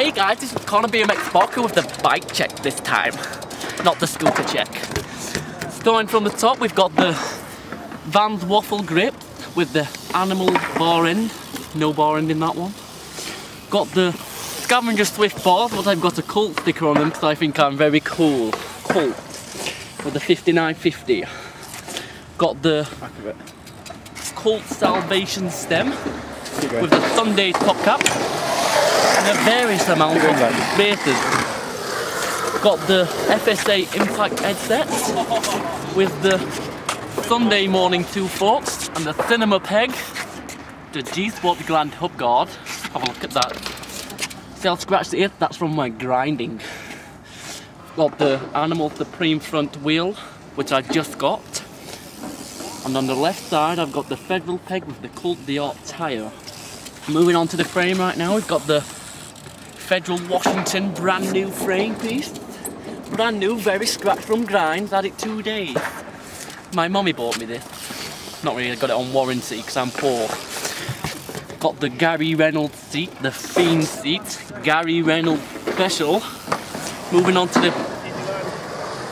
Hey guys, this is Connor BMX Barker with the bike check this time, not the scooter check. Starting from the top, we've got the Vans waffle grip with the animal bar end, no bar end in that one. Got the Scavenger Swift bars, but I've got a Colt sticker on them because I think I'm very cool. Colt with the 5950. Got the Colt Salvation stem with the Sunday top cap and a various amount of bases. Got the FSA Impact headsets with the Sunday morning 2 forks and the Cinema peg, the G-Sport Gland hub guard. Have a look at that. See how scratched it is? That's from my grinding. Got the Animal Supreme front wheel, which I just got. And on the left side, I've got the Federal peg with the Colt Dior tyre. Moving on to the frame right now, we've got the Federal Washington brand new frame piece. Brand new, very scratched from grinds, had it 2 days. My mummy bought me this. Not really, I got it on warranty because I'm poor. Got the Gary Reynolds seat, the Fiend seat, Gary Reynolds special. Moving on to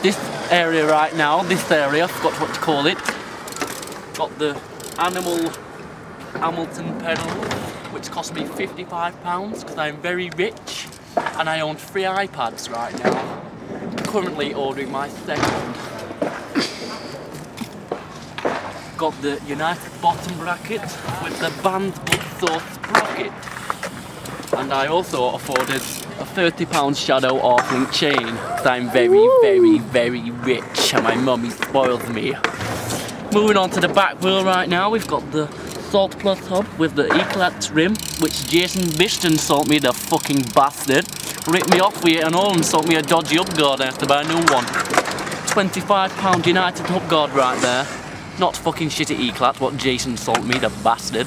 this area right now, this area, I forgot what to call it. Got the Animal Hamilton pedal, which cost me £55 because I'm very rich and I own 3 iPads right now. Currently ordering my second. Got the United bottom bracket with the Vans Bloodsource sprocket. And I also afforded a £30 Shadow Arc-Link chain because I'm very, very rich and my mummy spoils me. Moving on to the back wheel right now, we've got the Salt Plus hub with the Eclat rim, which Jason Bishton sold me, the fucking bastard. Ripped me off with it and all and sold me a dodgy hub guard. I have to buy a new one. £25 United hub guard right there. Not fucking shit at Eclat, what Jason sold me, the bastard.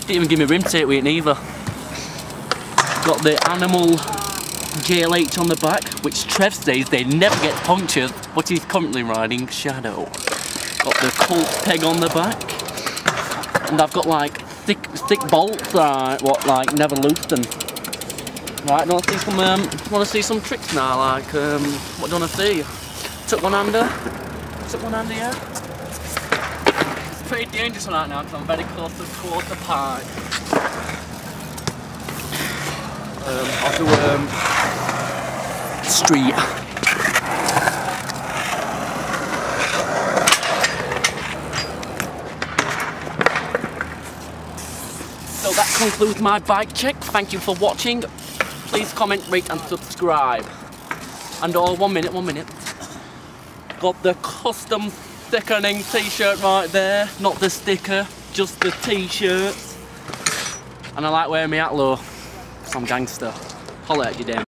Didn't even give me rim tape with it neither. Got the Animal JLH on the back, which Trev says they never get punctured, but he's currently riding Shadow. Got the Colt peg on the back. And I've got like thick bolts, what like never loosed them. Right, want to see some tricks now? Like, what do you want to see? Took one under, yeah. It's pretty dangerous right now because I'm very close to the quarter pipe. I'll do street. So that concludes my bike check. Thank you for watching. Please comment, rate and subscribe. And all, one minute. Got the custom thickening t-shirt right there. Not the sticker, just the t-shirt. And I like wearing my hat low. I'm gangster. Holla at you, damn.